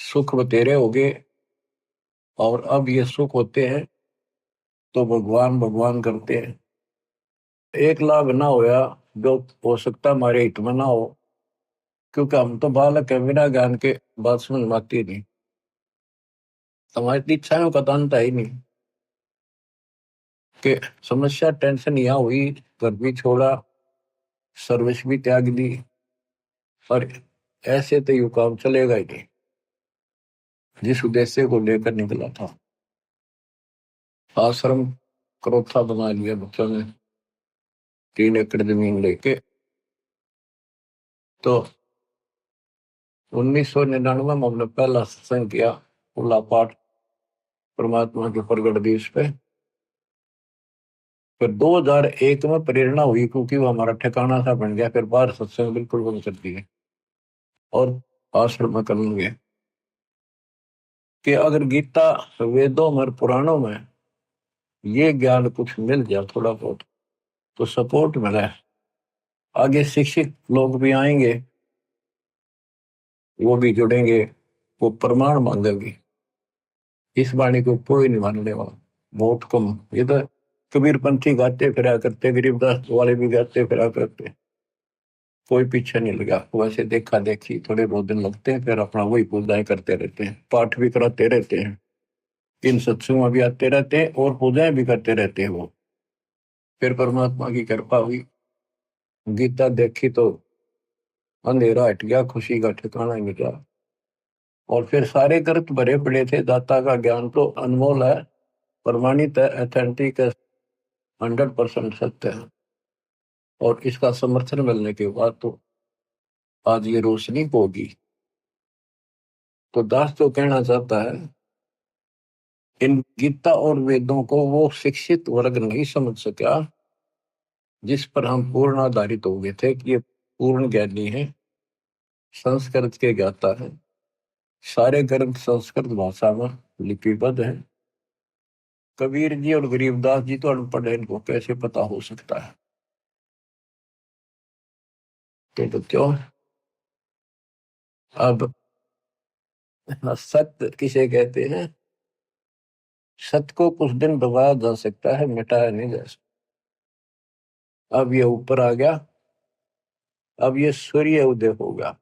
सुख बतेरे हो गए, और अब ये सुख होते हैं तो भगवान भगवान करते हैं। एक लाभ ना होया जो हो सकता हमारे हित में ना हो, क्योंकि हम तो बालक है, बिना ज्ञान के बात समझ में आती नहीं। हमारी इच्छाओं का तो अंत है ही नहीं कि समस्या टेंशन यहाँ हुई, घर भी छोड़ा, सर्विस भी त्याग दी, और ऐसे तो यू काम चलेगा ही नहीं। जिस उद्देश्य को लेकर निकला था, आश्रम क्रोथा बना लिया बच्चों ने, 3 एकड़ जमीन लेके। तो 1999 में हमने पहला सत्संग किया, खुला पाठ परमात्मा के प्रगट दिवस पे। फिर 2001 में प्रेरणा हुई, क्योंकि वो हमारा ठिकाना सा बन गया। फिर बाहर सत्संग बिल्कुल बंद कर दिए और आश्रम में करने लगे कि अगर गीता, वेदों में, पुराणों में ये ज्ञान कुछ मिल जाए थोड़ा बहुत, तो सपोर्ट मिले, आगे शिक्षित लोग भी आएंगे, वो भी जुड़ेंगे, वो प्रमाण मांगेंगे। इस वाणी को कोई नहीं मानने वाला, बहुत कम। ये तो कबीरपंथी गाते फिरा करते, गरीबदास वाले भी गाते फिरा करते, कोई पीछे नहीं लगा। वैसे देखा देखी थोड़े बहुत दिन लगते हैं, फिर अपना वही पूजाएं करते रहते हैं, पाठ भी कराते रहते हैं, इन सत्संगों में भी आते रहते हैं और पूजाएं भी करते रहते हैं वो। फिर परमात्मा की कृपा हुई, गीता देखी तो अंधेरा हट गया, खुशी का ठिकाना ही मिला। और फिर सारे ग्रंथ भरे पड़े थे। दाता का ज्ञान तो अनमोल है, प्रमाणित है, अथेंटिक है, 100% सत्य है। और इसका समर्थन मिलने के बाद तो आज ये रोशनी होगी। तो दास तो कहना चाहता है, इन गीता और वेदों को वो शिक्षित वर्ग नहीं समझ सका, जिस पर हम पूर्ण आधारित हो गए थे कि ये पूर्ण ज्ञानी है, संस्कृत के ज्ञाता है, सारे ग्रंथ संस्कृत भाषा में लिपिबद्ध है। कबीर जी और गरीबदास जी तो अनपढ़ है, इनको कैसे पता हो सकता है? तो क्यों? अब सत्य किसे कहते हैं? सत्य को कुछ दिन दबाया जा सकता है, मिटाया नहीं जा सकता। अब ये ऊपर आ गया, अब ये सूर्य उदय होगा।